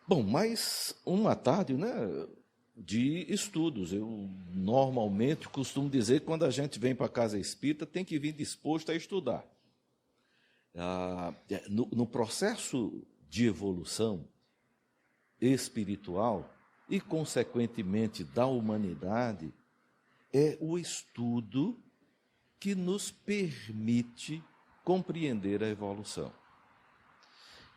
Bom, mas uma tarde, né, de estudos. Eu normalmente costumo dizer que quando a gente vem para a casa espírita, tem que vir disposto a estudar. No processo de evolução espiritual e, consequentemente, da humanidade, é o estudo que nos permite compreender a evolução.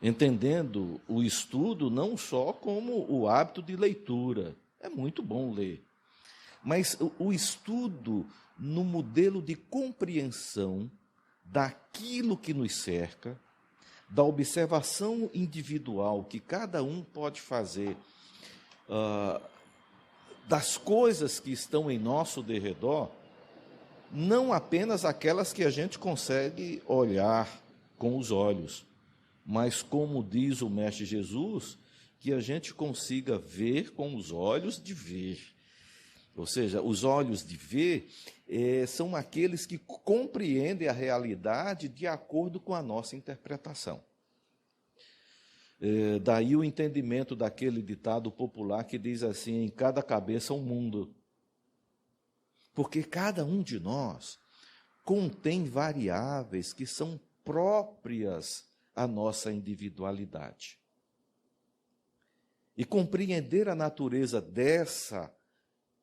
Entendendo o estudo não só como o hábito de leitura, é muito bom ler, mas o estudo no modelo de compreensão daquilo que nos cerca, da observação individual que cada um pode fazer das coisas que estão em nosso derredor, não apenas aquelas que a gente consegue olhar com os olhos, mas como diz o Mestre Jesus, que a gente consiga ver com os olhos de ver. Ou seja, os olhos de ver são aqueles que compreendem a realidade de acordo com a nossa interpretação. Daí o entendimento daquele ditado popular que diz assim: em cada cabeça um mundo. Porque cada um de nós contém variáveis que são próprias à nossa individualidade. E compreender a natureza dessa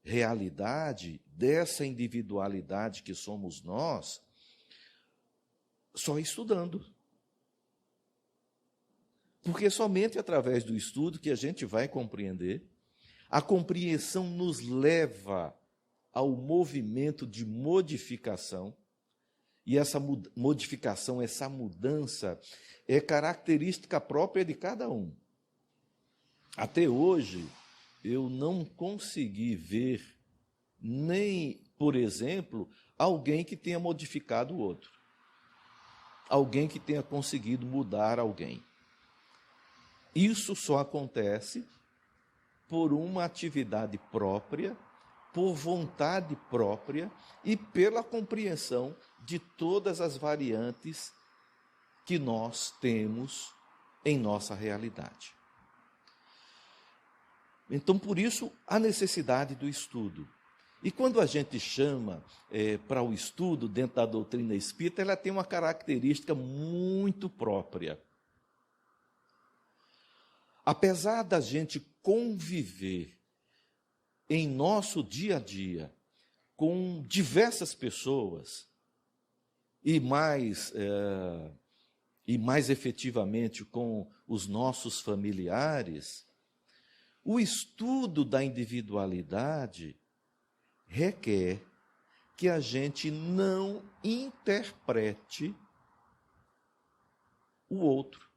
realidade, dessa individualidade que somos nós, só estudando. Porque somente através do estudo que a gente vai compreender, a compreensão nos leva ao movimento de modificação, e essa modificação, essa mudança, é característica própria de cada um. Até hoje, eu não consegui ver nem, por exemplo, alguém que tenha modificado o outro. Alguém que tenha conseguido mudar alguém. Isso só acontece por uma atividade própria, por vontade própria e pela compreensão de todas as variantes que nós temos em nossa realidade. Então, por isso, a necessidade do estudo. E quando a gente chama para o estudo dentro da doutrina espírita, ela tem uma característica muito própria. Apesar da gente conviver em nosso dia a dia com diversas pessoas, e mais efetivamente com os nossos familiares, o estudo da individualidade requer que a gente não interprete o outro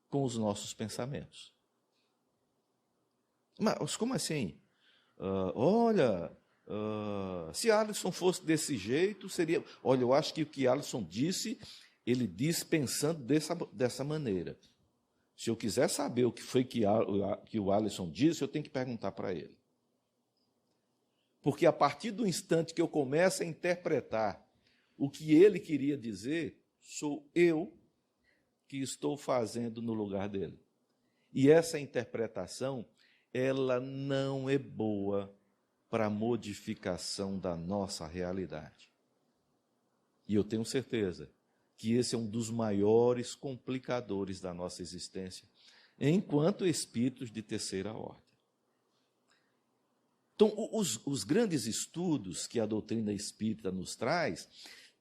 com os nossos pensamentos. Mas como assim? Se Alisson fosse desse jeito, seria... Olha, eu acho que o que Alisson disse, ele disse pensando dessa maneira. Se eu quiser saber o que foi que o Alisson disse, eu tenho que perguntar para ele. Porque a partir do instante que eu começo a interpretar o que ele queria dizer, sou eu que estou fazendo no lugar dele. E essa interpretação, ela não é boa para a modificação da nossa realidade. E eu tenho certeza que esse é um dos maiores complicadores da nossa existência, enquanto espíritos de terceira ordem. Então, os grandes estudos que a doutrina espírita nos traz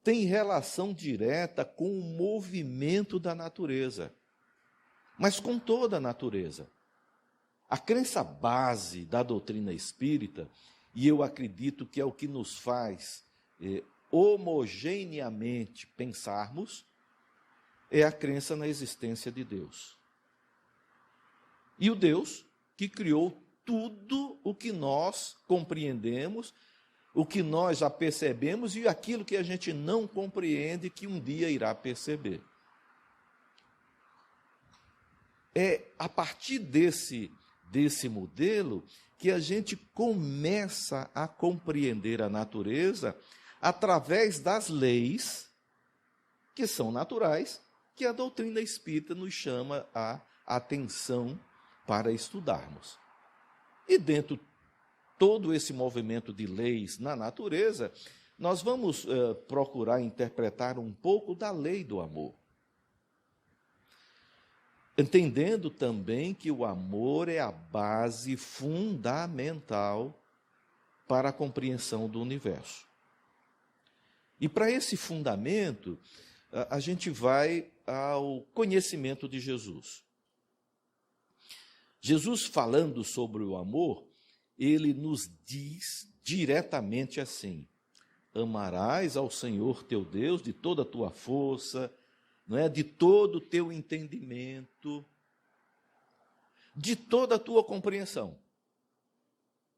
têm relação direta com o movimento da natureza, mas com toda a natureza. A crença base da doutrina espírita, e eu acredito que é o que nos faz homogeneamente pensarmos, é a crença na existência de Deus. E o Deus que criou tudo o que nós compreendemos, o que nós já percebemos e aquilo que a gente não compreende que um dia irá perceber. É a partir desse modelo que a gente começa a compreender a natureza através das leis que são naturais, que a doutrina espírita nos chama a atenção para estudarmos. E dentro de todo esse movimento de leis na natureza, nós vamos procurar interpretar um pouco da lei do amor. Entendendo também que o amor é a base fundamental para a compreensão do universo. E para esse fundamento, a gente vai ao conhecimento de Jesus. Jesus, falando sobre o amor, ele nos diz diretamente assim: amarás ao Senhor teu Deus de toda a tua força, não é? De todo o teu entendimento, de toda a tua compreensão.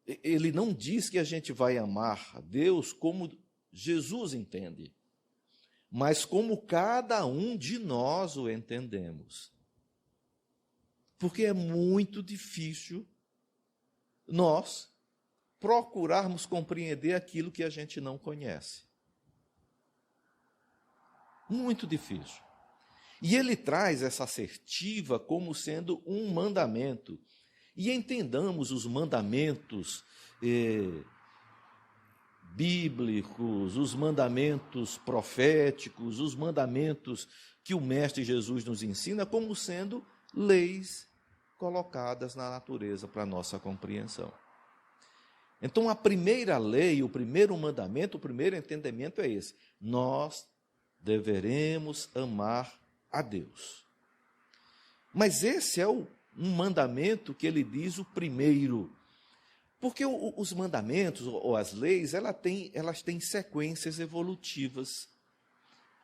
Ele não diz que a gente vai amar a Deus como Jesus entende, mas como cada um de nós o entendemos. Porque é muito difícil nós procurarmos compreender aquilo que a gente não conhece. Muito difícil. E ele traz essa assertiva como sendo um mandamento. E entendamos os mandamentos bíblicos, os mandamentos proféticos, os mandamentos que o Mestre Jesus nos ensina como sendo leis colocadas na natureza para a nossa compreensão. Então, a primeira lei, o primeiro mandamento, o primeiro entendimento é esse: nós deveremos amar a Deus. Mas esse é um mandamento que ele diz o primeiro, porque os mandamentos ou as leis, elas têm sequências evolutivas.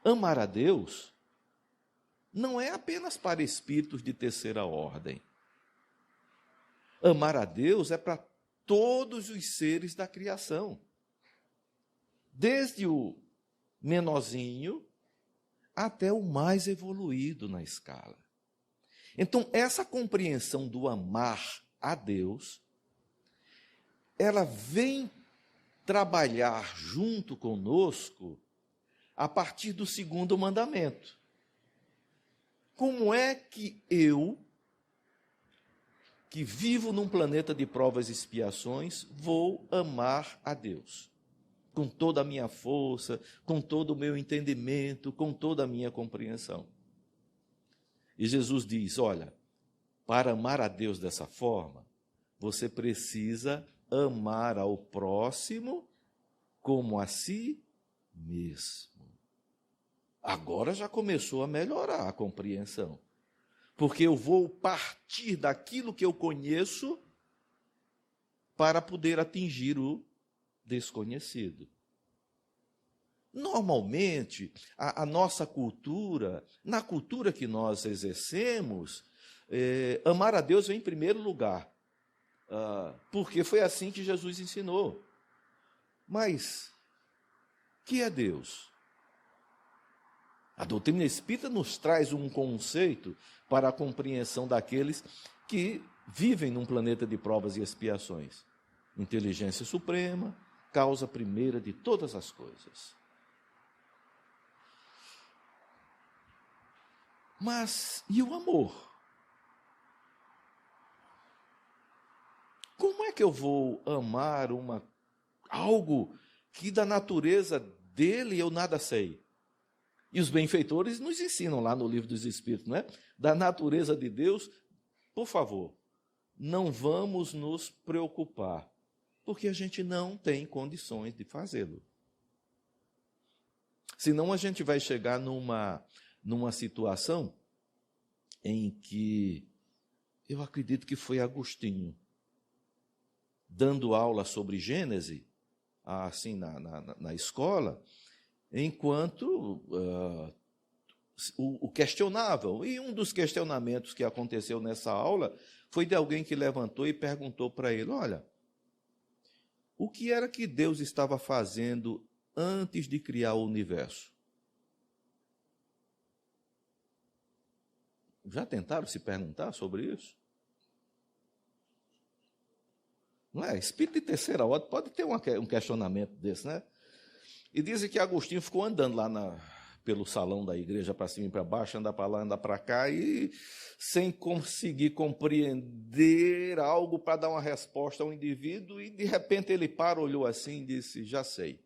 Amar a Deus não é apenas para espíritos de terceira ordem. Amar a Deus é para todos os seres da criação, desde o menorzinho até o mais evoluído na escala. Então, essa compreensão do amar a Deus, ela vem trabalhar junto conosco a partir do segundo mandamento. Como é que eu, que vivo num planeta de provas e expiações, vou amar a Deus? Com toda a minha força, com todo o meu entendimento, com toda a minha compreensão. E Jesus diz: olha, para amar a Deus dessa forma, você precisa amar ao próximo como a si mesmo. Agora já começou a melhorar a compreensão. Porque eu vou partir daquilo que eu conheço para poder atingir o desconhecido. Normalmente, a nossa cultura, na cultura que nós exercemos, amar a Deus vem em primeiro lugar, porque foi assim que Jesus ensinou. Mas, que é Deus? A doutrina espírita nos traz um conceito para a compreensão daqueles que vivem num planeta de provas e expiações. Inteligência suprema, causa primeira de todas as coisas. Mas, e o amor? Como é que eu vou amar algo que da natureza dele eu nada sei? E os benfeitores nos ensinam lá no Livro dos Espíritos, não é? Da natureza de Deus, por favor, não vamos nos preocupar, porque a gente não tem condições de fazê-lo. Senão a gente vai chegar numa situação em que, eu acredito que foi Agostinho, dando aula sobre Gênese, assim, na escola, enquanto o questionavam. E um dos questionamentos que aconteceu nessa aula foi de alguém que levantou e perguntou para ele: olha, o que era que Deus estava fazendo antes de criar o universo? Já tentaram se perguntar sobre isso? Não é? Espírito de terceira ordem pode ter um questionamento desse, né? E dizem que Agostinho ficou andando lá pelo salão da igreja, para cima e para baixo, andar para lá, andar para cá, e sem conseguir compreender algo para dar uma resposta ao indivíduo, e de repente ele para, olhou assim e disse: já sei.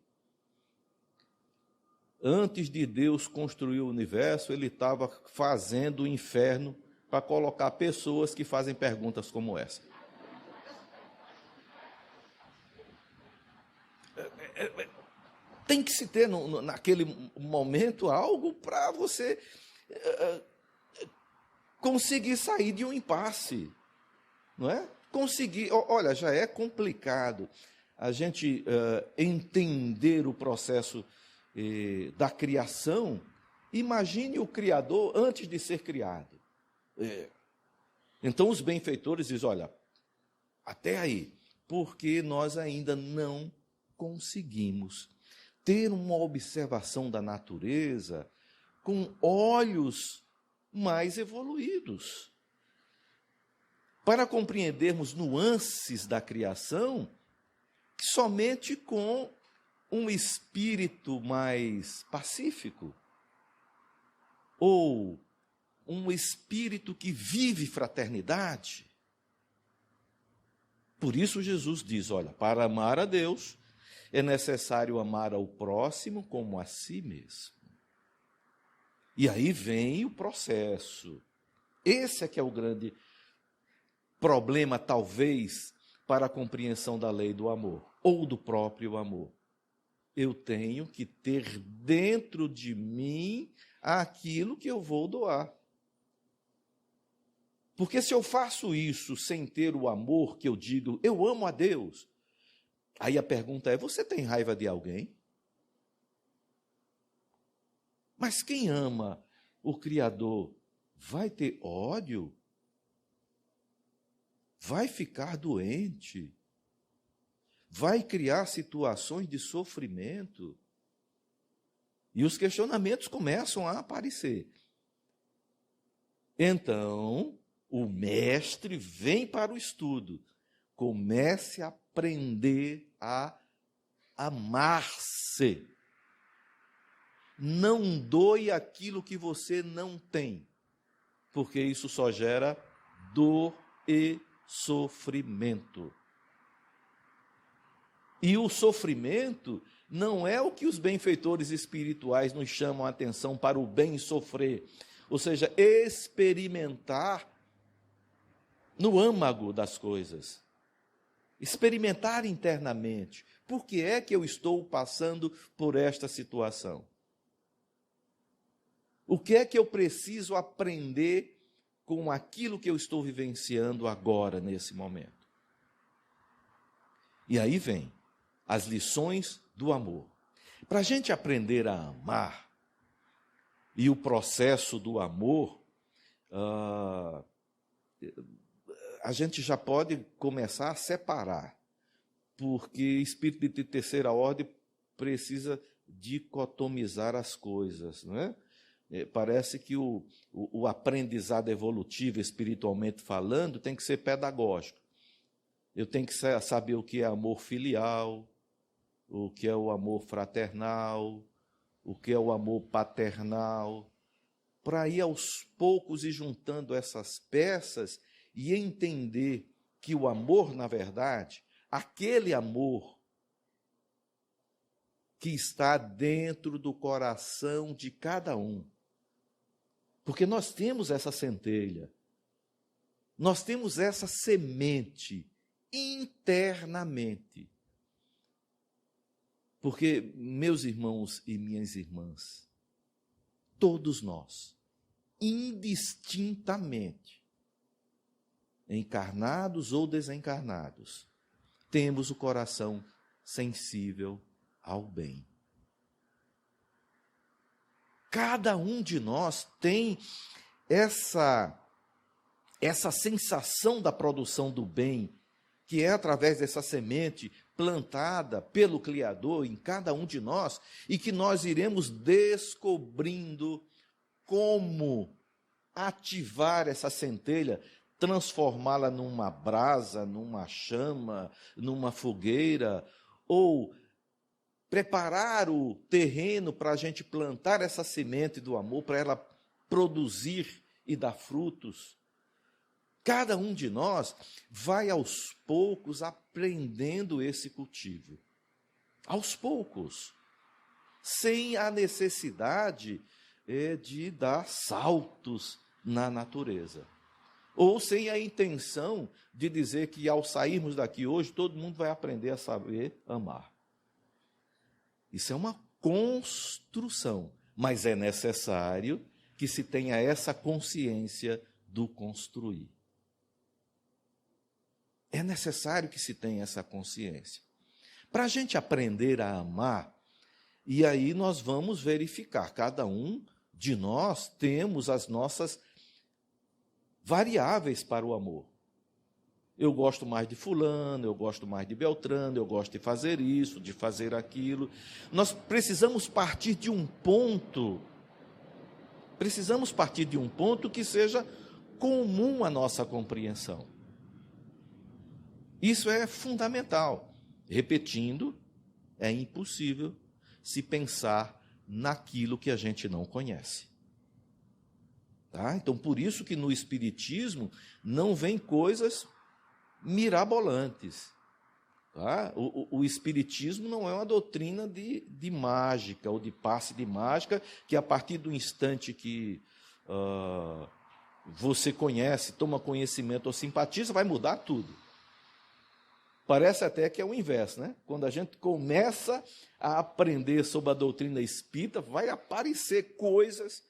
Antes de Deus construir o universo, ele estava fazendo o inferno para colocar pessoas que fazem perguntas como essa. Tem que se ter naquele momento algo para você conseguir sair de um impasse, não é? Conseguir, olha, já é complicado a gente entender o processo da criação. Imagine o Criador antes de ser criado. Então os benfeitores dizem: olha, até aí, porque nós ainda não conseguimos ter uma observação da natureza com olhos mais evoluídos. Para compreendermos nuances da criação, somente com um espírito mais pacífico, ou um espírito que vive fraternidade. Por isso Jesus diz: olha, para amar a Deus, é necessário amar ao próximo como a si mesmo. E aí vem o processo. Esse é que é o grande problema, talvez, para a compreensão da lei do amor, ou do próprio amor. Eu tenho que ter dentro de mim aquilo que eu vou doar. Porque se eu faço isso sem ter o amor, que eu digo, eu amo a Deus, aí a pergunta é: você tem raiva de alguém? Mas quem ama o Criador vai ter ódio? Vai ficar doente? Vai criar situações de sofrimento? E os questionamentos começam a aparecer. Então, o mestre vem para o estudo. Comece a aprender a amar-se. Não doe aquilo que você não tem, porque isso só gera dor e sofrimento. E o sofrimento não é o que os benfeitores espirituais nos chamam a atenção para o bem sofrer, ou seja, experimentar no âmago das coisas, experimentar internamente. Por que é que eu estou passando por esta situação? O que é que eu preciso aprender com aquilo que eu estou vivenciando agora, nesse momento? E aí vem as lições do amor. Para a gente aprender a amar, e o processo do amor, a gente já pode começar a separar, porque espírito de terceira ordem precisa dicotomizar as coisas, não é? Parece que o aprendizado evolutivo, espiritualmente falando, tem que ser pedagógico. Eu tenho que saber o que é amor filial, o que é o amor fraternal, o que é o amor paternal, para ir aos poucos ir juntando essas peças e entender que o amor, na verdade, aquele amor que está dentro do coração de cada um. Porque nós temos essa centelha, nós temos essa semente internamente. Porque, meus irmãos e minhas irmãs, todos nós, indistintamente, encarnados ou desencarnados, temos o coração sensível ao bem. Cada um de nós tem essa sensação da produção do bem, que é através dessa semente plantada pelo Criador em cada um de nós, e que nós iremos descobrindo como ativar essa centelha, transformá-la numa brasa, numa chama, numa fogueira, ou preparar o terreno para a gente plantar essa semente do amor, para ela produzir e dar frutos. Cada um de nós vai aos poucos aprendendo esse cultivo. Aos poucos. Sem a necessidade de dar saltos na natureza. Ou sem a intenção de dizer que ao sairmos daqui hoje, todo mundo vai aprender a saber amar. Isso é uma construção, mas é necessário que se tenha essa consciência do construir. É necessário que se tenha essa consciência. Para a gente aprender a amar, e aí nós vamos verificar, cada um de nós temos as nossas variáveis para o amor. Eu gosto mais de fulano, eu gosto mais de Beltrano, eu gosto de fazer isso, de fazer aquilo. Nós precisamos partir de um ponto, que seja comum à nossa compreensão. Isso é fundamental. Repetindo, é impossível se pensar naquilo que a gente não conhece. Tá? Então, por isso que no Espiritismo não vem coisas mirabolantes. Tá? O Espiritismo não é uma doutrina de mágica ou de passe de mágica, que a partir do instante que você conhece, toma conhecimento ou simpatiza, vai mudar tudo. Parece até que é o inverso, né? Quando a gente começa a aprender sobre a doutrina espírita, vai aparecer coisas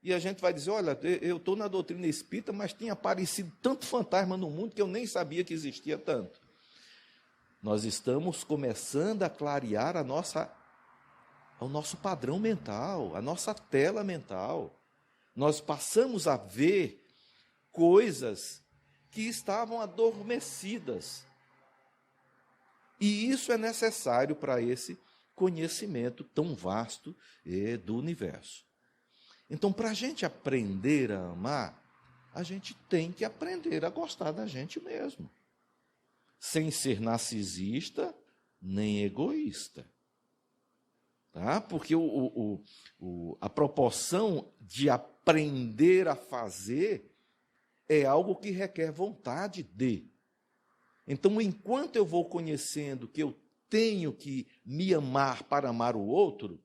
e a gente vai dizer, olha, eu estou na doutrina espírita, mas tem aparecido tanto fantasma no mundo que eu nem sabia que existia tanto. Nós estamos começando a clarear o nosso padrão mental, a nossa tela mental. Nós passamos a ver coisas que estavam adormecidas. E isso é necessário para esse conhecimento tão vasto do universo. Então, para a gente aprender a amar, a gente tem que aprender a gostar da gente mesmo. Sem ser narcisista, nem egoísta. Tá? Porque a proporção de aprender a fazer é algo que requer vontade de. Então, enquanto eu vou conhecendo que eu tenho que me amar para amar o outro,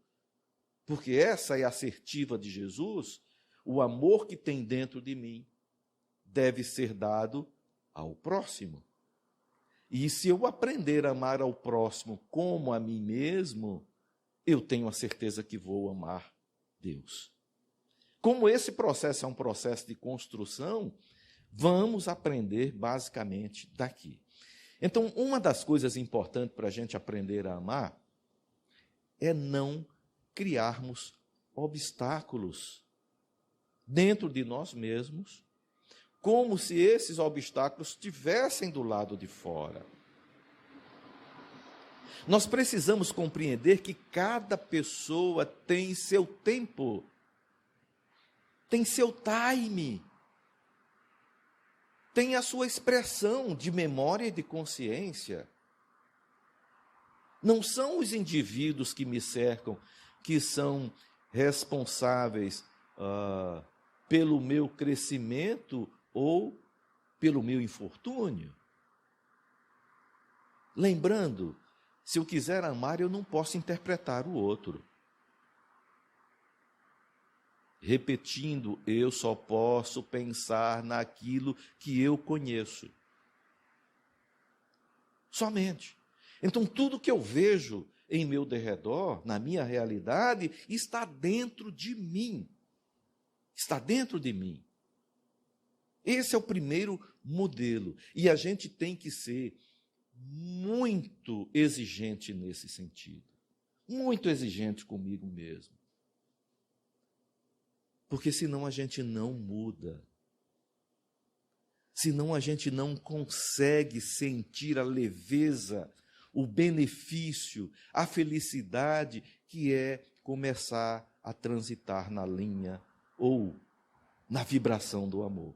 porque essa é a assertiva de Jesus, o amor que tem dentro de mim deve ser dado ao próximo. E se eu aprender a amar ao próximo como a mim mesmo, eu tenho a certeza que vou amar Deus. Como esse processo é um processo de construção, vamos aprender basicamente daqui. Então, uma das coisas importantes para a gente aprender a amar é não criarmos obstáculos dentro de nós mesmos, como se esses obstáculos estivessem do lado de fora. Nós precisamos compreender que cada pessoa tem seu tempo, tem seu time, tem a sua expressão de memória e de consciência. Não são os indivíduos que me cercam que são responsáveis pelo meu crescimento ou pelo meu infortúnio. Lembrando, se eu quiser amar, eu não posso interpretar o outro. Repetindo, eu só posso pensar naquilo que eu conheço. Somente. Então, tudo que eu vejo em meu derredor, na minha realidade, está dentro de mim. Está dentro de mim. Esse é o primeiro modelo. E a gente tem que ser muito exigente nesse sentido. Muito exigente comigo mesmo. Porque senão a gente não muda. Senão a gente não consegue sentir a leveza, o benefício, a felicidade que é começar a transitar na linha ou na vibração do amor.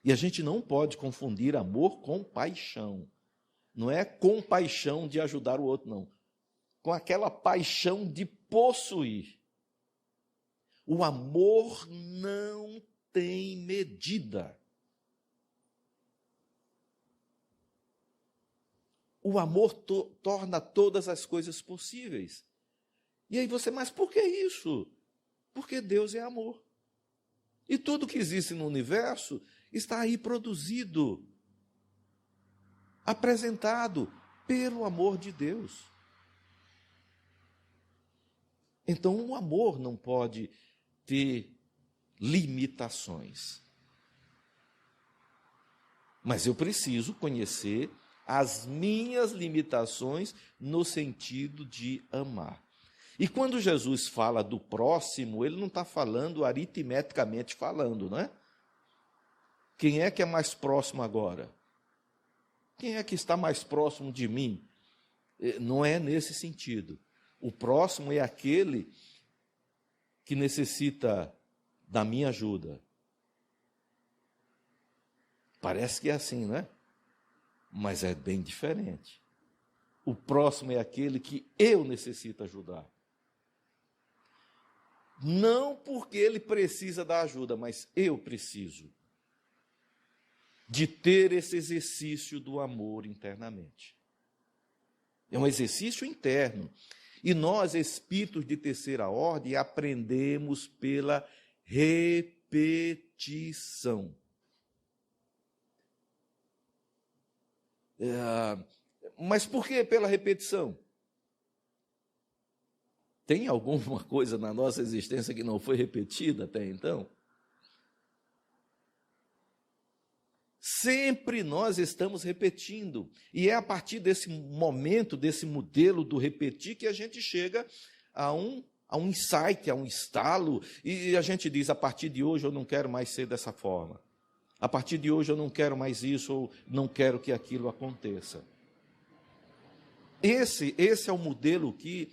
E a gente não pode confundir amor com paixão. Não é compaixão de ajudar o outro, não. com aquela paixão de possuir. O amor não tem medida. O amor torna todas as coisas possíveis. E aí você, mas por que isso? Porque Deus é amor. E tudo que existe no universo está aí produzido, apresentado pelo amor de Deus. Então, o amor não pode ter limitações. Mas eu preciso conhecer as minhas limitações no sentido de amar. E quando Jesus fala do próximo, ele não está falando aritmeticamente falando, não é? Quem é que é mais próximo agora? Quem é que está mais próximo de mim? Não é nesse sentido. O próximo é aquele que necessita da minha ajuda. Parece que é assim, não é? Mas é bem diferente. O próximo é aquele que eu necessito ajudar. Não porque ele precisa da ajuda, mas eu preciso de ter esse exercício do amor internamente. É um exercício interno. E nós, espíritos de terceira ordem, aprendemos pela repetição. Mas por que pela repetição? Tem alguma coisa na nossa existência que não foi repetida até então? Sempre nós estamos repetindo. E é a partir desse momento, desse modelo do repetir, que a gente chega a um insight, a um estalo, e a gente diz, a partir de hoje eu não quero mais ser dessa forma. A partir de hoje eu não quero mais isso, ou não quero que aquilo aconteça. Esse é o modelo que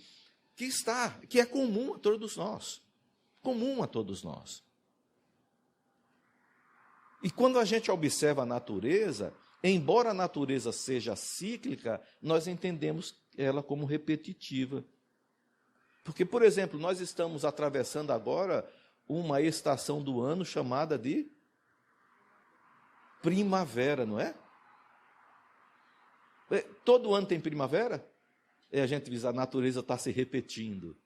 é comum a todos nós. Comum a todos nós. E quando a gente observa a natureza, embora a natureza seja cíclica, nós entendemos ela como repetitiva. Porque, por exemplo, nós estamos atravessando agora uma estação do ano chamada de primavera, não é? Todo ano tem primavera? E a gente diz, a natureza está se repetindo.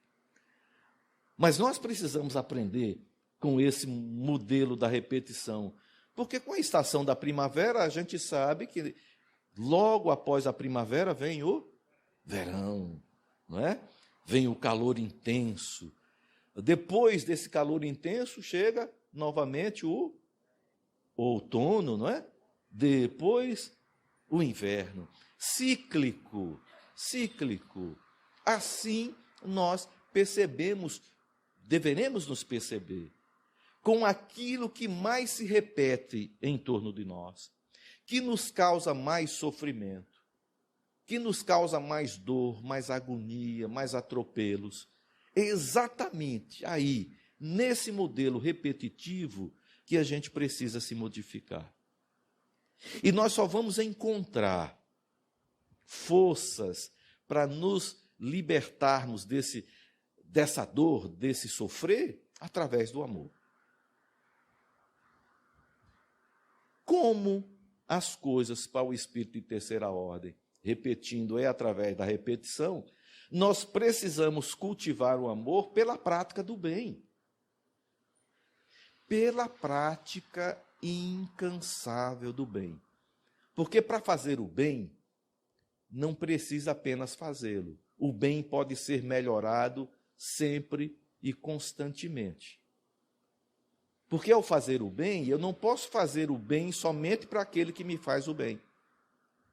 Mas nós precisamos aprender com esse modelo da repetição. Porque com a estação da primavera, a gente sabe que logo após a primavera vem o verão, não é? Vem o calor intenso. Depois desse calor intenso, chega novamente o outono, não é? Depois o inverno. Cíclico. Assim nós percebemos, deveremos nos perceber, com aquilo que mais se repete em torno de nós, que nos causa mais sofrimento, que nos causa mais dor, mais agonia, mais atropelos. É exatamente aí, nesse modelo repetitivo, que a gente precisa se modificar. E nós só vamos encontrar forças para nos libertarmos dessa dor, desse sofrer, através do amor. Como as coisas para o espírito de terceira ordem, repetindo, é através da repetição, nós precisamos cultivar o amor pela prática do bem. Pela prática incansável do bem. Porque para fazer o bem, não precisa apenas fazê-lo. O bem pode ser melhorado sempre e constantemente. Porque ao fazer o bem, eu não posso fazer o bem somente para aquele que me faz o bem.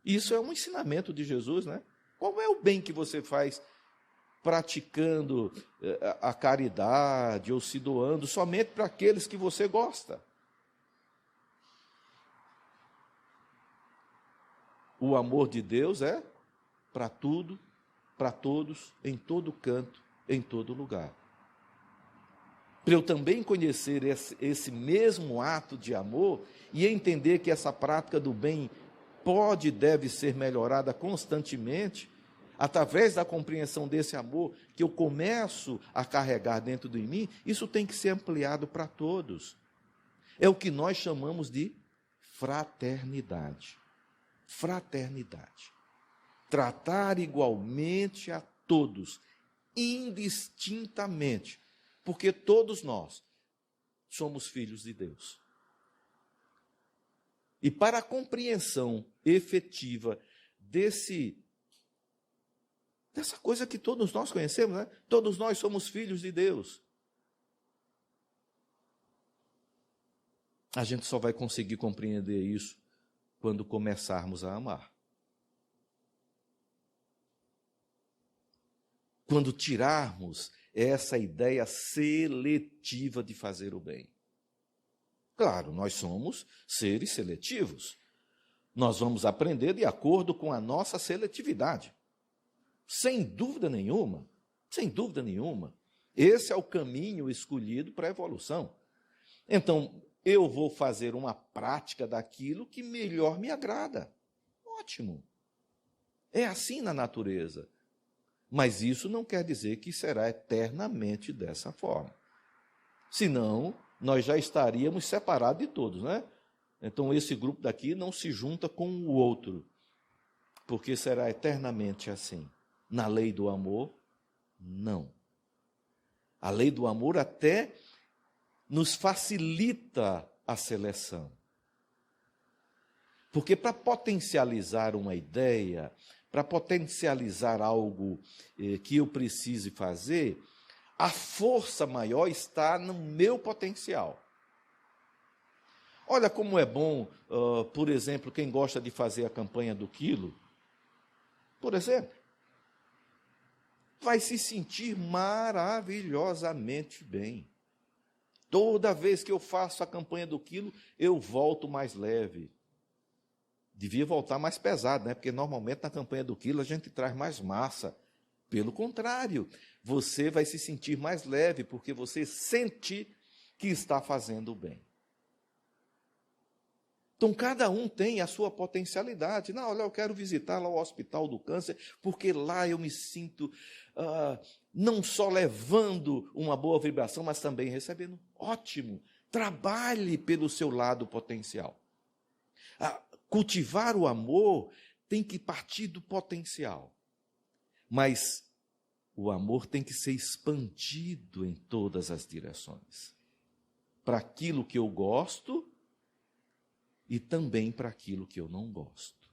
Isso é um ensinamento de Jesus, né? Qual é o bem que você faz praticando a caridade ou se doando somente para aqueles que você gosta? O amor de Deus é para tudo, para todos, em todo canto, em todo lugar. Para eu também conhecer esse mesmo ato de amor e entender que essa prática do bem pode e deve ser melhorada constantemente, através da compreensão desse amor que eu começo a carregar dentro de mim, isso tem que ser ampliado para todos. É o que nós chamamos de fraternidade. Fraternidade. Tratar igualmente a todos, indistintamente, porque todos nós somos filhos de Deus. E para a compreensão efetiva dessa coisa que todos nós conhecemos, né? Todos nós somos filhos de Deus. A gente só vai conseguir compreender isso quando começarmos a amar. Quando tirarmos essa ideia seletiva de fazer o bem. Claro, nós somos seres seletivos. Nós vamos aprender de acordo com a nossa seletividade. Sem dúvida nenhuma, sem dúvida nenhuma. Esse é o caminho escolhido para a evolução. Então, eu vou fazer uma prática daquilo que melhor me agrada. Ótimo. É assim na natureza. Mas isso não quer dizer que será eternamente dessa forma. Senão, nós já estaríamos separados de todos, né? Então, esse grupo daqui não se junta com o outro, porque será eternamente assim. Na lei do amor, não. A lei do amor até nos facilita a seleção. Porque para potencializar uma ideia, para potencializar algo que eu precise fazer, a força maior está no meu potencial. Olha como é bom, por exemplo, quem gosta de fazer a campanha do quilo, por exemplo, vai se sentir maravilhosamente bem. Toda vez que eu faço a campanha do quilo, eu volto mais leve. Devia voltar mais pesado, né? Porque normalmente na campanha do quilo a gente traz mais massa. Pelo contrário, você vai se sentir mais leve, porque você sente que está fazendo o bem. Então, cada um tem a sua potencialidade. Não, olha, eu quero visitar lá o Hospital do Câncer, porque lá eu me sinto não só levando uma boa vibração, mas também recebendo. Ótimo. Trabalhe pelo seu lado potencial. Cultivar o amor tem que partir do potencial. Mas o amor tem que ser expandido em todas as direções. Para aquilo que eu gosto e também para aquilo que eu não gosto.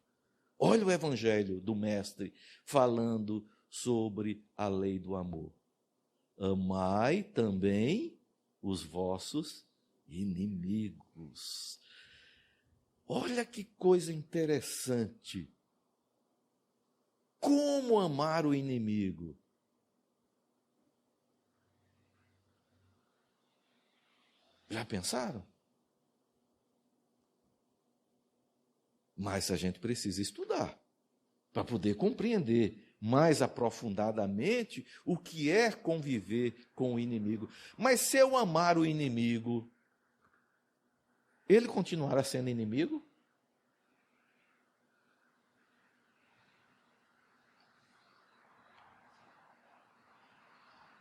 Olha o evangelho do mestre falando sobre a lei do amor. Amai também os vossos inimigos. Olha que coisa interessante. Como amar o inimigo? Já pensaram? Mas a gente precisa estudar para poder compreender mais aprofundadamente o que é conviver com o inimigo. Mas se eu amar o inimigo, ele continuará sendo inimigo?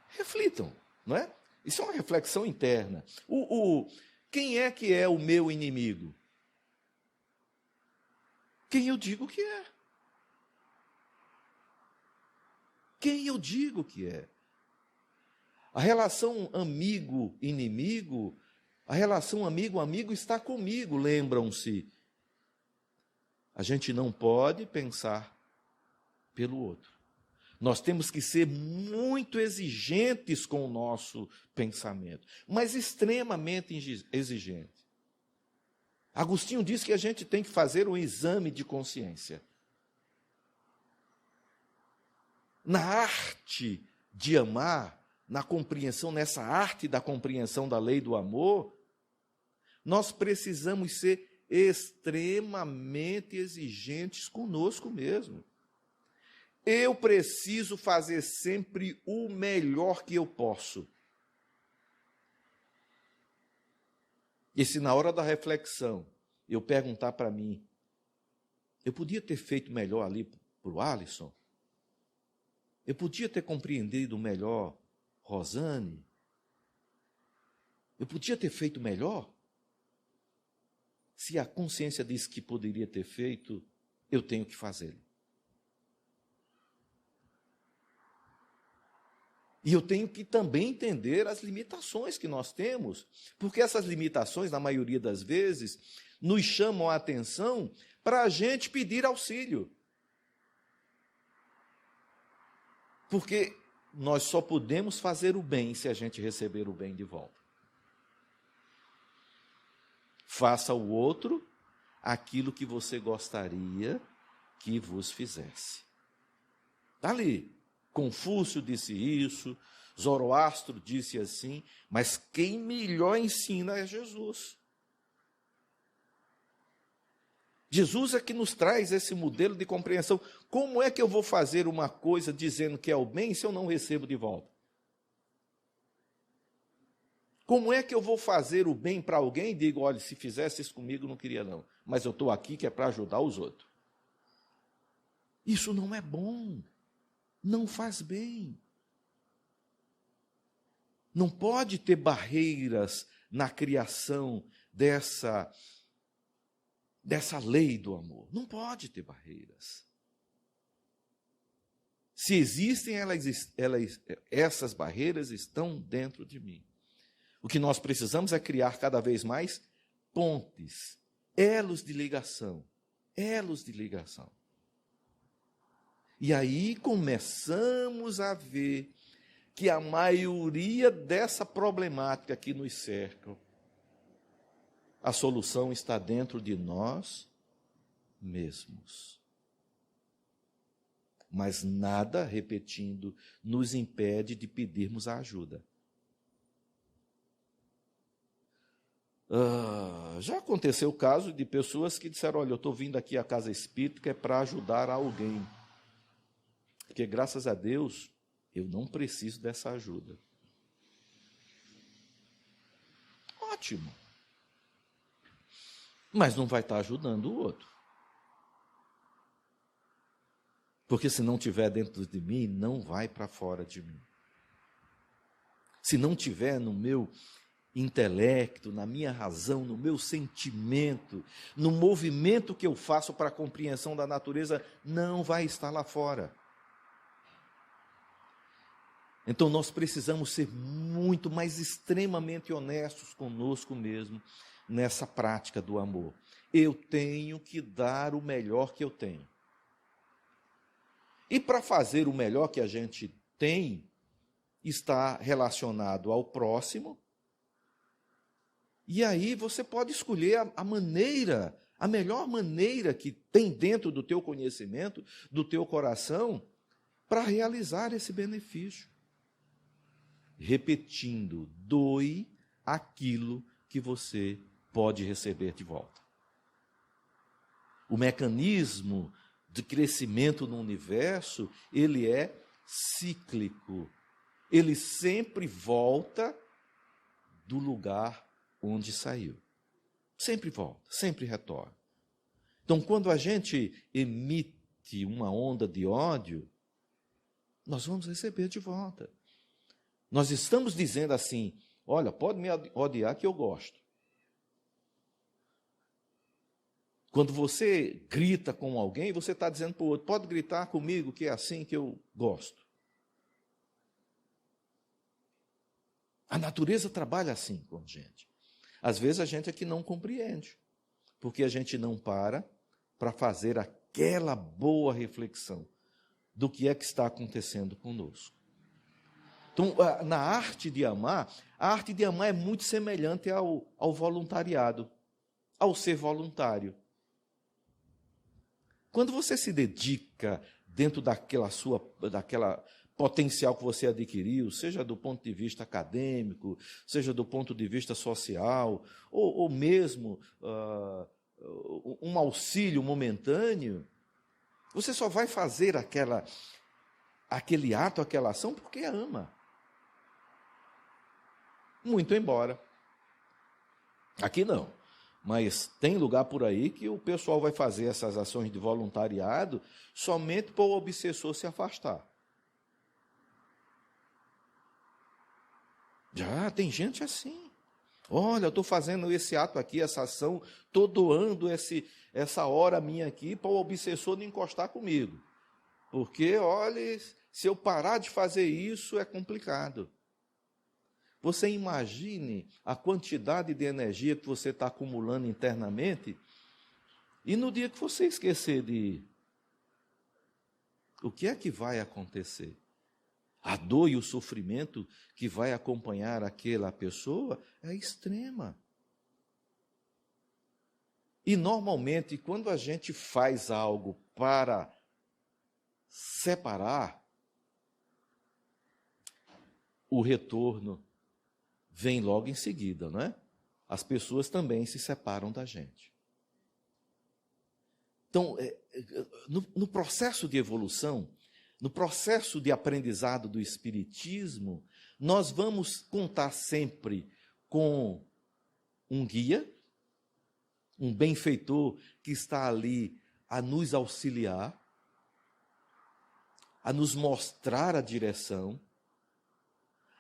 Reflitam, não é? Isso é uma reflexão interna. Quem é que é o meu inimigo? Quem eu digo que é. Quem eu digo que é. A relação amigo-inimigo, a relação amigo-amigo está comigo, lembram-se. A gente não pode pensar pelo outro. Nós temos que ser muito exigentes com o nosso pensamento, mas extremamente exigentes. Agostinho diz que a gente tem que fazer um exame de consciência. Na arte de amar, na compreensão, nessa arte da compreensão da lei do amor, nós precisamos ser extremamente exigentes conosco mesmo. Eu preciso fazer sempre o melhor que eu posso. E se na hora da reflexão eu perguntar para mim, eu podia ter feito melhor ali para o Alisson? Eu podia ter compreendido melhor Rosane. Eu podia ter feito melhor. Se a consciência diz que poderia ter feito, eu tenho que fazê-lo. E eu tenho que também entender as limitações que nós temos, porque essas limitações, na maioria das vezes, nos chamam a atenção para a gente pedir auxílio. Porque nós só podemos fazer o bem se a gente receber o bem de volta. Faça ao outro aquilo que você gostaria que vos fizesse. Está ali. Confúcio disse isso, Zoroastro disse assim, mas quem melhor ensina é Jesus. Jesus é que nos traz esse modelo de compreensão. Como é que eu vou fazer uma coisa dizendo que é o bem se eu não recebo de volta? Como é que eu vou fazer o bem para alguém e digo, olha, se fizesse isso comigo, não queria não, mas eu estou aqui que é para ajudar os outros. Isso não é bom. Não faz bem. Não pode ter barreiras na criação dessa lei do amor. Não pode ter barreiras. Se existem, essas barreiras estão dentro de mim. O que nós precisamos é criar cada vez mais pontes, elos de ligação. Elos de ligação. E aí começamos a ver que a maioria dessa problemática que nos cerca, a solução está dentro de nós mesmos. Mas nada, repetindo, nos impede de pedirmos a ajuda. Já aconteceu o caso de pessoas que disseram, olha, eu estou vindo aqui à casa espírita que é para ajudar alguém. Porque, graças a Deus, eu não preciso dessa ajuda. Ótimo. Mas não vai estar ajudando o outro. Porque se não tiver dentro de mim, não vai para fora de mim. Se não tiver no meu intelecto, na minha razão, no meu sentimento, no movimento que eu faço para a compreensão da natureza, não vai estar lá fora. Então nós precisamos ser muito, mais extremamente honestos conosco mesmo nessa prática do amor. Eu tenho que dar o melhor que eu tenho. E para fazer o melhor que a gente tem, está relacionado ao próximo. E aí você pode escolher a melhor maneira que tem dentro do teu conhecimento, do teu coração, para realizar esse benefício. Repetindo, doe aquilo que você pode receber de volta. O mecanismo de crescimento no universo, ele é cíclico. Ele sempre volta do lugar onde saiu. Sempre volta, sempre retorna. Então, quando a gente emite uma onda de ódio, nós vamos receber de volta. Nós estamos dizendo assim, olha, pode me odiar que eu gosto. Quando você grita com alguém, você está dizendo para o outro, pode gritar comigo que é assim que eu gosto. A natureza trabalha assim com a gente. Às vezes a gente é que não compreende, porque a gente não para fazer aquela boa reflexão do que é que está acontecendo conosco. Então, na arte de amar, a arte de amar é muito semelhante ao voluntariado, ao ser voluntário. Quando você se dedica dentro daquela potencial que você adquiriu, seja do ponto de vista acadêmico, seja do ponto de vista social, ou mesmo um auxílio momentâneo, você só vai fazer aquele ato, aquela ação, porque ama. Muito embora. Aqui não. Mas tem lugar por aí que o pessoal vai fazer essas ações de voluntariado somente para o obsessor se afastar. Já tem gente assim. Olha, eu estou fazendo esse ato aqui, essa ação, estou doando essa hora minha aqui para o obsessor não encostar comigo. Porque, olha, se eu parar de fazer isso, é complicado. Você imagine a quantidade de energia que você está acumulando internamente e no dia que você esquecer de ir, o que é que vai acontecer? A dor e o sofrimento que vai acompanhar aquela pessoa é extrema. E normalmente, quando a gente faz algo para separar, o retorno vem logo em seguida, não é? As pessoas também se separam da gente. Então, no processo de evolução, no processo de aprendizado do Espiritismo, nós vamos contar sempre com um guia, um benfeitor que está ali a nos auxiliar, a nos mostrar a direção,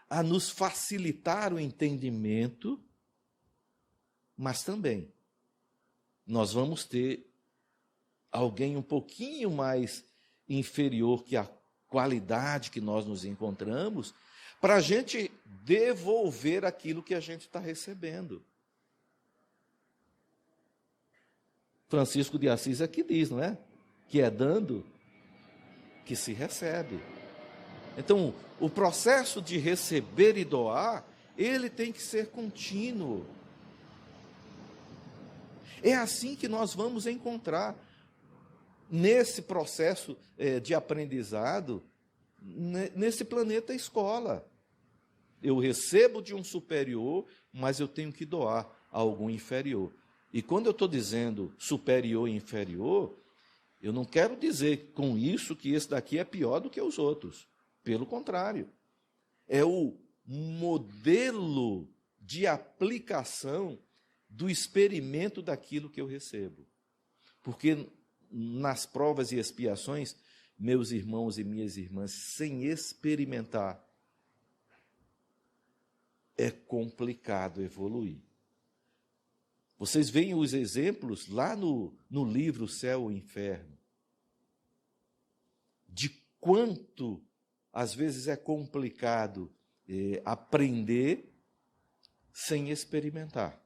a nos facilitar o entendimento, mas também nós vamos ter alguém um pouquinho mais inferior que a qualidade que nós nos encontramos, para a gente devolver aquilo que a gente está recebendo. Francisco de Assis aqui diz, não é? Que é dando que se recebe. Então, o processo de receber e doar, ele tem que ser contínuo. É assim que nós vamos encontrar, nesse processo de aprendizado, nesse planeta escola. Eu recebo de um superior, mas eu tenho que doar a algum inferior. E quando eu estou dizendo superior e inferior, eu não quero dizer com isso que esse daqui é pior do que os outros. Pelo contrário, é o modelo de aplicação do experimento daquilo que eu recebo. Porque nas provas e expiações, meus irmãos e minhas irmãs, sem experimentar, é complicado evoluir. Vocês veem os exemplos lá no livro Céu e Inferno, de quanto às vezes é complicado aprender sem experimentar.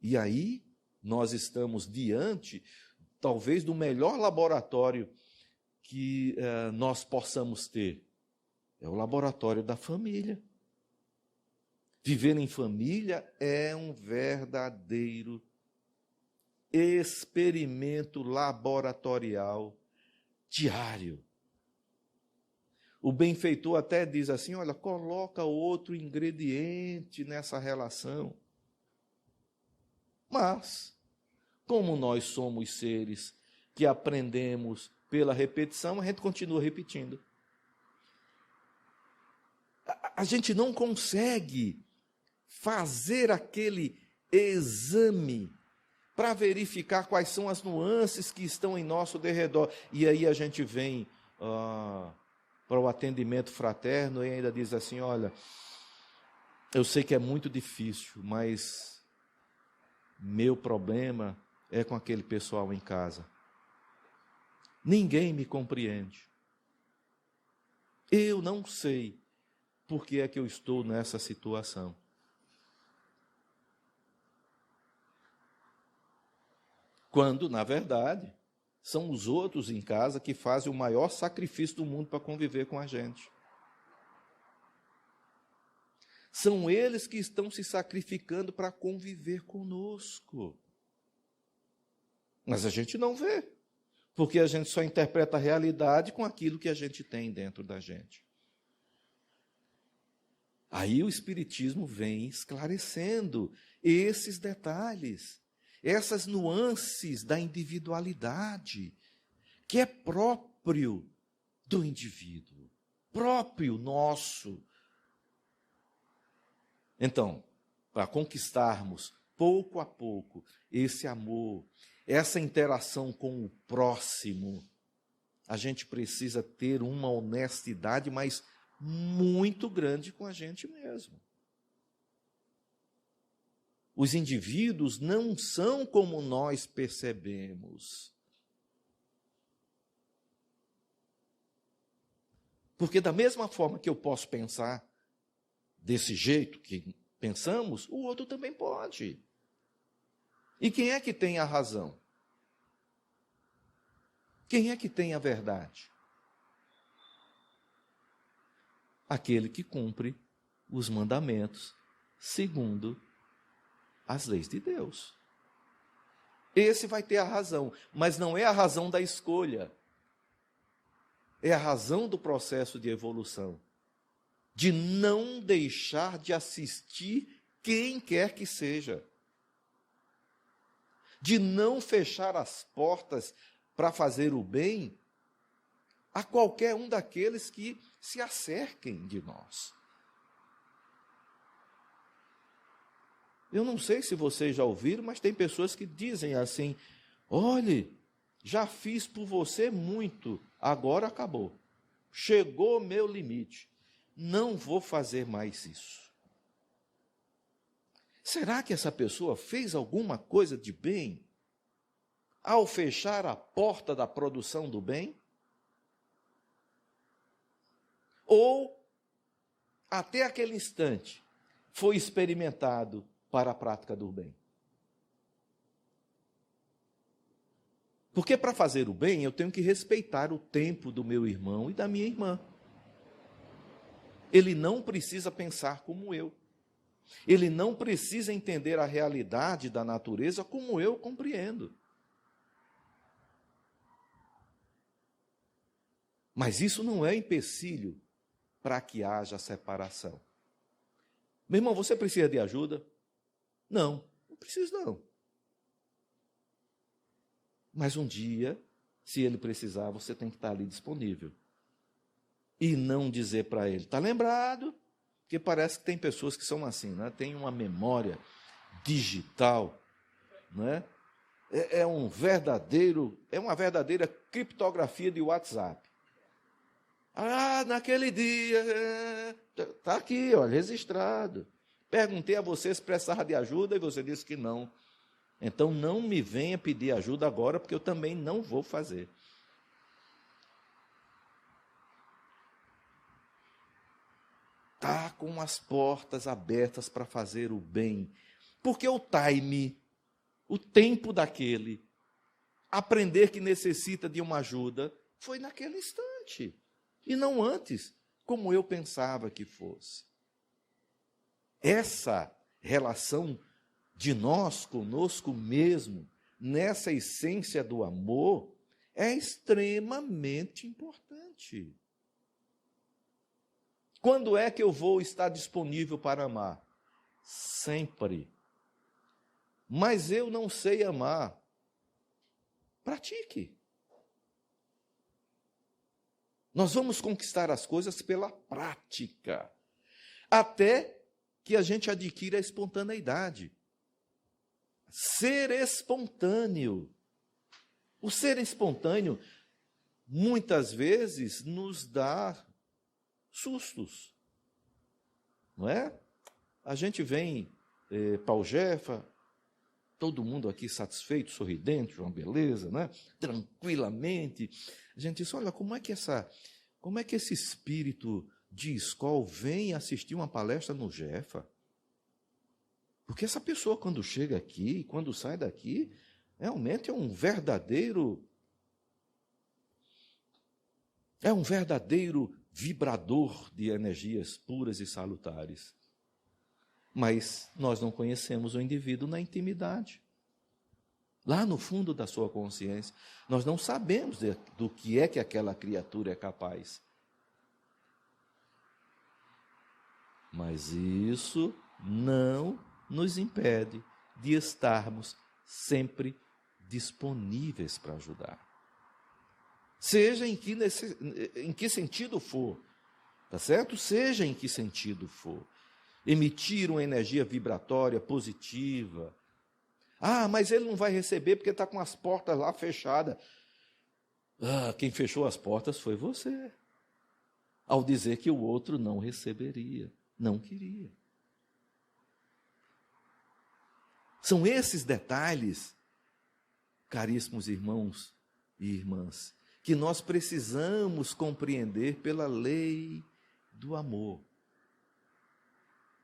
E aí nós estamos diante, talvez, do melhor laboratório que nós possamos ter. É o laboratório da família. Viver em família é um verdadeiro experimento laboratorial diário. O benfeitor até diz assim, olha, coloca outro ingrediente nessa relação. Mas, como nós somos seres que aprendemos pela repetição, a gente continua repetindo. A gente não consegue fazer aquele exame para verificar quais são as nuances que estão em nosso derredor. E aí a gente vem para o atendimento fraterno e ainda diz assim, olha, eu sei que é muito difícil, mas meu problema é com aquele pessoal em casa. Ninguém me compreende. Eu não sei por que é que eu estou nessa situação. Quando, na verdade, são os outros em casa que fazem o maior sacrifício do mundo para conviver com a gente. São eles que estão se sacrificando para conviver conosco. Mas a gente não vê, porque a gente só interpreta a realidade com aquilo que a gente tem dentro da gente. Aí o Espiritismo vem esclarecendo esses detalhes, essas nuances da individualidade, que é próprio do indivíduo, próprio nosso. Então, para conquistarmos pouco a pouco esse amor, essa interação com o próximo, a gente precisa ter uma honestidade, mas muito grande com a gente mesmo. Os indivíduos não são como nós percebemos. Porque da mesma forma que eu posso pensar desse jeito que pensamos, o outro também pode. E quem é que tem a razão? Quem é que tem a verdade? Aquele que cumpre os mandamentos segundo as leis de Deus. Esse vai ter a razão, mas não é a razão da escolha. É a razão do processo de evolução. De não deixar de assistir quem quer que seja. De não fechar as portas para fazer o bem a qualquer um daqueles que se acerquem de nós. Eu não sei se vocês já ouviram, mas tem pessoas que dizem assim: olhe, já fiz por você muito, agora acabou. Chegou o meu limite. Não vou fazer mais isso. Será que essa pessoa fez alguma coisa de bem ao fechar a porta da produção do bem? Ou, até aquele instante, foi experimentado para a prática do bem? Porque para fazer o bem, eu tenho que respeitar o tempo do meu irmão e da minha irmã. Ele não precisa pensar como eu. Ele não precisa entender a realidade da natureza como eu compreendo. Mas isso não é empecilho para que haja separação. Meu irmão, você precisa de ajuda? Não, não preciso não. Mas um dia, se ele precisar, você tem que estar ali disponível. E não dizer para ele, está lembrado? Porque parece que tem pessoas que são assim, né? Tem uma memória digital, né? É uma verdadeira criptografia de WhatsApp. Ah, naquele dia, está aqui, olha, registrado. Perguntei a você se precisava de ajuda e você disse que não. Então não me venha pedir ajuda agora, porque eu também não vou fazer. Está com as portas abertas para fazer o bem. Porque o time, o tempo daquele, aprender que necessita de uma ajuda, foi naquele instante. E não antes, como eu pensava que fosse. Essa relação de nós conosco mesmo, nessa essência do amor, é extremamente importante. Quando é que eu vou estar disponível para amar? Sempre. Mas eu não sei amar. Pratique. Nós vamos conquistar as coisas pela prática, até que a gente adquira a espontaneidade. Ser espontâneo. O ser espontâneo, muitas vezes, nos dá sustos. Não é? A gente vem para o Jefa, todo mundo aqui satisfeito, sorridente, uma beleza, né? Tranquilamente. A gente diz, olha, como é que esse espírito de escola vem assistir uma palestra no Jefa? Porque essa pessoa, quando chega aqui, quando sai daqui, realmente é um verdadeiro vibrador de energias puras e salutares. Mas nós não conhecemos o indivíduo na intimidade. Lá no fundo da sua consciência, nós não sabemos do que é que aquela criatura é capaz. Mas isso não nos impede de estarmos sempre disponíveis para ajudar. Seja em que sentido for, tá certo? Seja em que sentido for. Emitir uma energia vibratória positiva. Ah, mas ele não vai receber porque está com as portas lá fechadas. Ah, quem fechou as portas foi você. ao dizer que o outro não receberia, não queria. São esses detalhes, caríssimos irmãos e irmãs, que nós precisamos compreender pela lei do amor.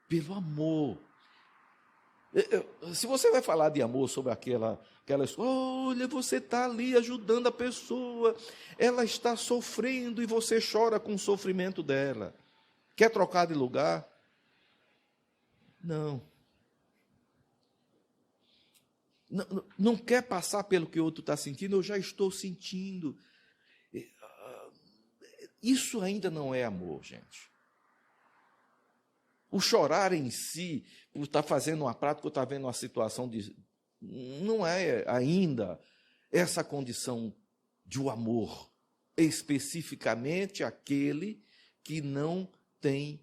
Pelo amor. Se você vai falar de amor sobre aquela olha, você está ali ajudando a pessoa, ela está sofrendo e você chora com o sofrimento dela. Quer trocar de lugar? Não. Não quer passar pelo que o outro está sentindo, eu já estou sentindo. Isso ainda não é amor, gente. O chorar em si, por estar fazendo uma prática ou estar vendo uma situação não é ainda essa condição de o amor, especificamente aquele que não tem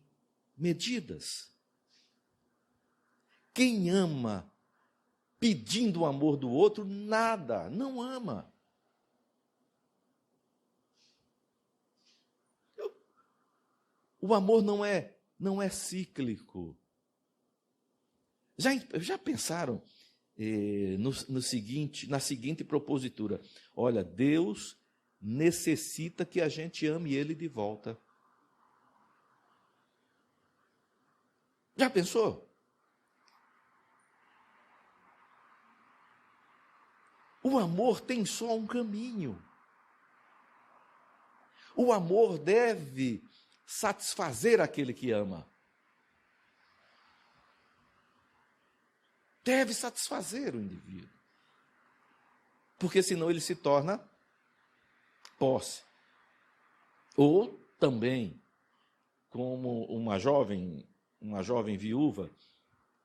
medidas. Quem ama pedindo o amor do outro, não ama. O amor não é cíclico. Já pensaram na seguinte propositura? Olha, Deus necessita que a gente ame Ele de volta. Já pensou? O amor tem só um caminho. O amor deve satisfazer aquele que ama. Deve satisfazer o indivíduo. Porque senão ele se torna posse. Ou também, como uma jovem viúva,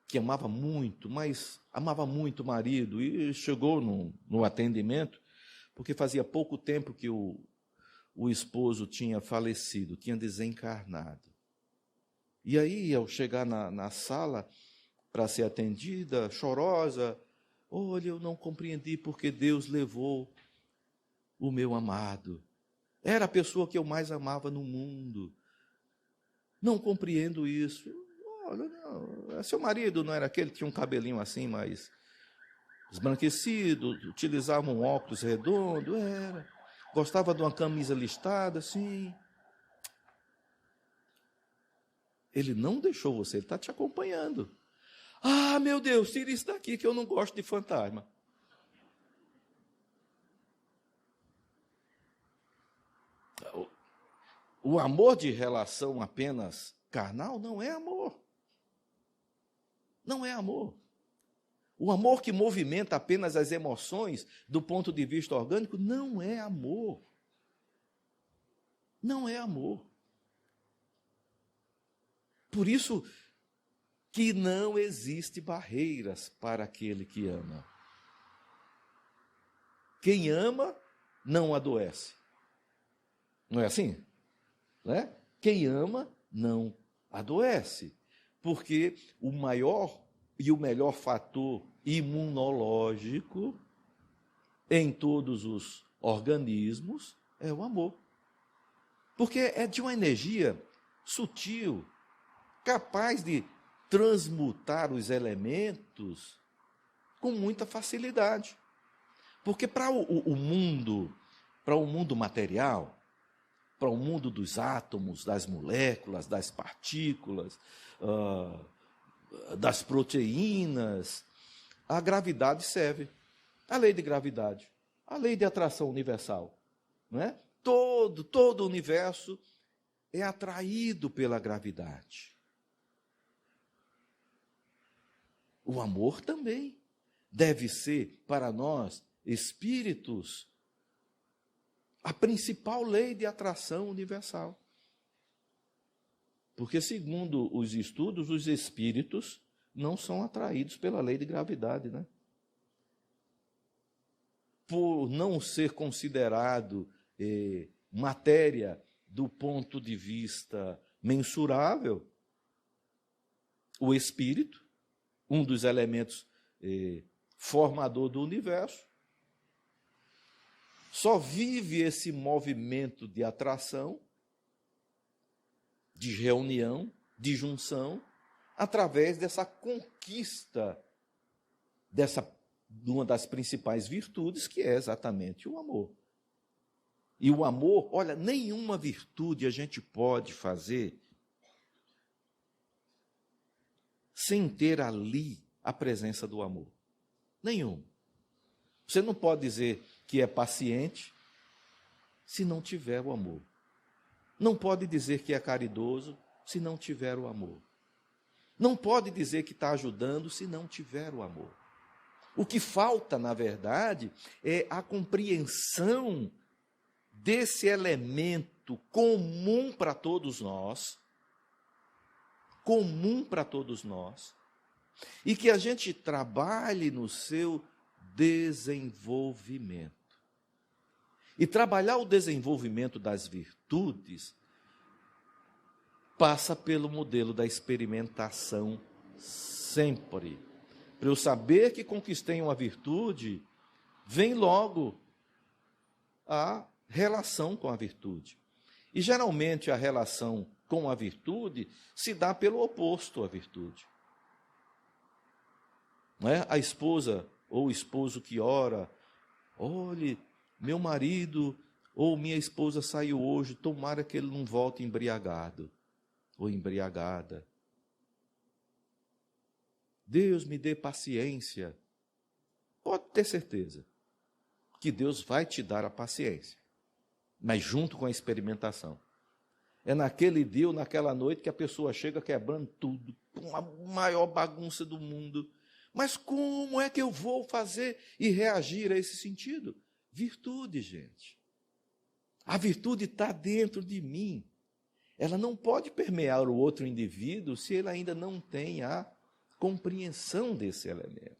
que amava muito, mas amava muito o marido, e chegou no atendimento, porque fazia pouco tempo que o esposo tinha falecido, tinha desencarnado. E aí, ao chegar na sala para ser atendida, chorosa, olha, eu não compreendi porque Deus levou o meu amado. Era a pessoa que eu mais amava no mundo. Não compreendo isso. Olha, não, seu marido não era aquele que tinha um cabelinho assim, mais esbranquecido, utilizava um óculos redondo? Era. Gostava de uma camisa listada, assim. Ele não deixou você, ele está te acompanhando. Ah, meu Deus, tira isso daqui que eu não gosto de fantasma. O amor de relação apenas carnal não é amor. Não é amor. O amor que movimenta apenas as emoções do ponto de vista orgânico não é amor. Não é amor. Por isso que não existe barreiras para aquele que ama. Quem ama não adoece. Não é assim? Né? Quem ama não adoece. Porque o maior e o melhor fator imunológico em todos os organismos é o amor. Porque é de uma energia sutil, capaz de transmutar os elementos com muita facilidade. Porque para o mundo material, para o mundo dos átomos, das moléculas, das partículas, das proteínas, a gravidade serve. A lei de gravidade, a lei de atração universal. Não é? Todo o universo é atraído pela gravidade. O amor também deve ser, para nós, espíritos, a principal lei de atração universal. Porque, segundo os estudos, os espíritos não são atraídos pela lei de gravidade, né? Por não ser considerado matéria do ponto de vista mensurável, o espírito, um dos elementos formador do universo, só vive esse movimento de atração de reunião, de junção, através dessa conquista de uma das principais virtudes, que é exatamente o amor. E o amor, olha, nenhuma virtude a gente pode fazer sem ter ali a presença do amor. Nenhum. Você não pode dizer que é paciente se não tiver o amor. Não pode dizer que é caridoso se não tiver o amor. Não pode dizer que está ajudando se não tiver o amor. O que falta, na verdade, é a compreensão desse elemento comum para todos nós, e que a gente trabalhe no seu desenvolvimento. E trabalhar o desenvolvimento das virtudes passa pelo modelo da experimentação sempre. Para eu saber que conquistei uma virtude, vem logo a relação com a virtude. E geralmente a relação com a virtude se dá pelo oposto à virtude. Não é? A esposa ou o esposo que ora, olhe, meu marido ou minha esposa saiu hoje, tomara que ele não volte embriagado ou embriagada. Deus me dê paciência. Pode ter certeza que Deus vai te dar a paciência, mas junto com a experimentação. É naquele dia ou naquela noite que a pessoa chega quebrando tudo, com a maior bagunça do mundo. Mas como é que eu vou fazer e reagir a esse sentido? Virtude, gente. A virtude está dentro de mim. Ela não pode permear o outro indivíduo se ele ainda não tem a compreensão desse elemento.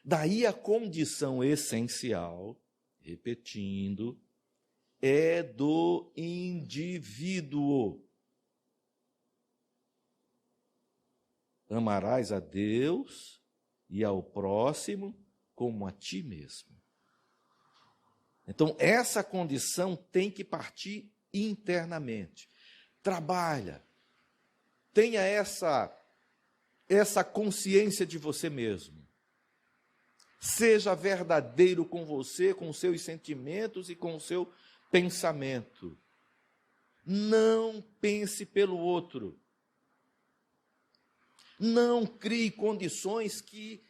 Daí a condição essencial, repetindo, é do indivíduo. Amarás a Deus e ao próximo como a ti mesmo. Então, essa condição tem que partir internamente. Trabalha. Tenha essa consciência de você mesmo. Seja verdadeiro com você, com os seus sentimentos e com o seu pensamento. Não pense pelo outro. Não crie condições que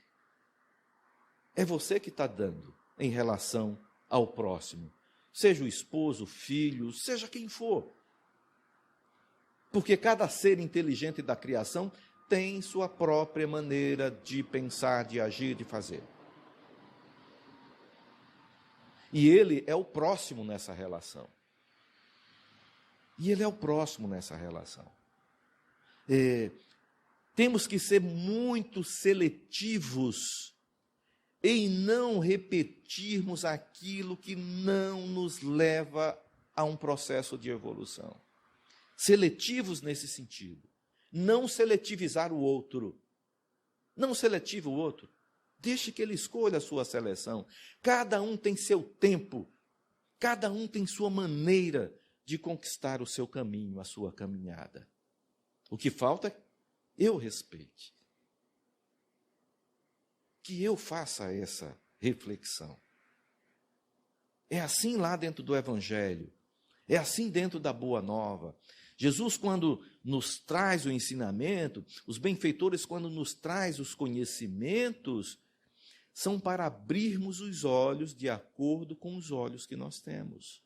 é você que está dando em relação ao próximo. Seja o esposo, o filho, seja quem for. Porque cada ser inteligente da criação tem sua própria maneira de pensar, de agir, de fazer. E ele é o próximo nessa relação. Temos que ser muito seletivos em não repetirmos aquilo que não nos leva a um processo de evolução. Seletivos nesse sentido. Não seletivizar o outro. Não seletiva o outro. Deixe que ele escolha a sua seleção. Cada um tem seu tempo. Cada um tem sua maneira de conquistar o seu caminho, a sua caminhada. O que falta é eu respeite. Que eu faça essa reflexão. É assim lá dentro do Evangelho. É assim dentro da Boa Nova. Jesus, quando nos traz o ensinamento, os benfeitores, quando nos traz os conhecimentos, são para abrirmos os olhos de acordo com os olhos que nós temos.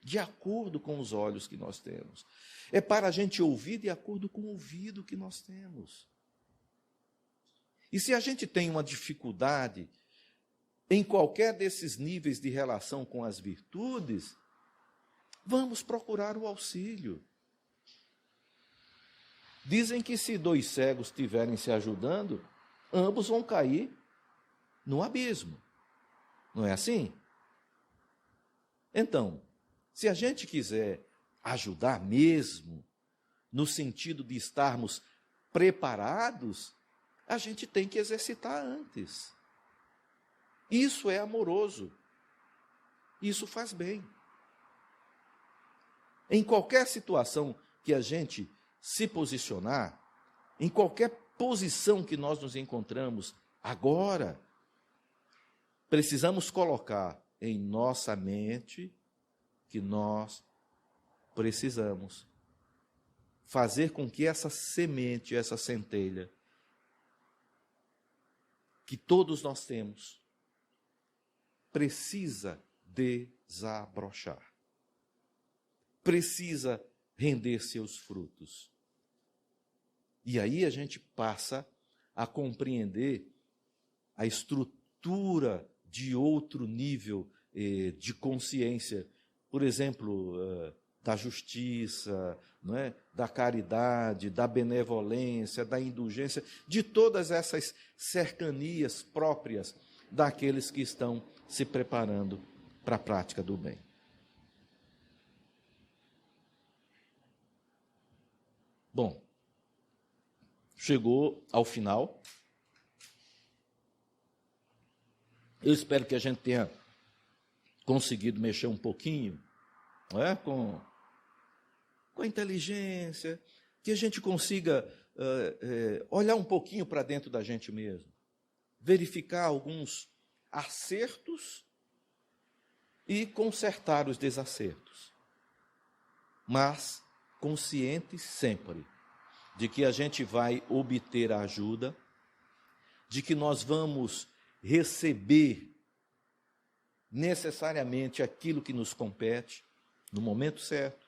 De acordo com os olhos que nós temos. É para a gente ouvir de acordo com o ouvido que nós temos. E se a gente tem uma dificuldade em qualquer desses níveis de relação com as virtudes, vamos procurar o auxílio. Dizem que se dois cegos estiverem se ajudando, ambos vão cair no abismo. Não é assim? Então, se a gente quiser ajudar mesmo, no sentido de estarmos preparados, a gente tem que exercitar antes. Isso é amoroso. Isso faz bem. Em qualquer situação que a gente se posicionar, em qualquer posição que nós nos encontramos agora, precisamos colocar em nossa mente que nós precisamos fazer com que essa semente, essa centelha, que todos nós temos, precisa desabrochar. Precisa render seus frutos. E aí a gente passa a compreender a estrutura de outro nível de consciência. Por exemplo, da justiça, não é? Da caridade, da benevolência, da indulgência, de todas essas cercanias próprias daqueles que estão se preparando para a prática do bem. Bom, chegou ao final. Eu espero que a gente tenha conseguido mexer um pouquinho, não é? com a inteligência, que a gente consiga olhar um pouquinho para dentro da gente mesmo, verificar alguns acertos e consertar os desacertos, mas conscientes sempre de que a gente vai obter a ajuda, de que nós vamos receber necessariamente aquilo que nos compete, no momento certo,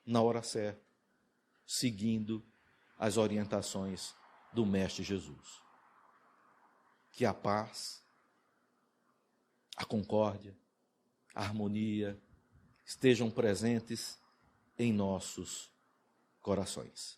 na hora certa, seguindo as orientações do Mestre Jesus. Que a paz, a concórdia, a harmonia estejam presentes em nossos corações.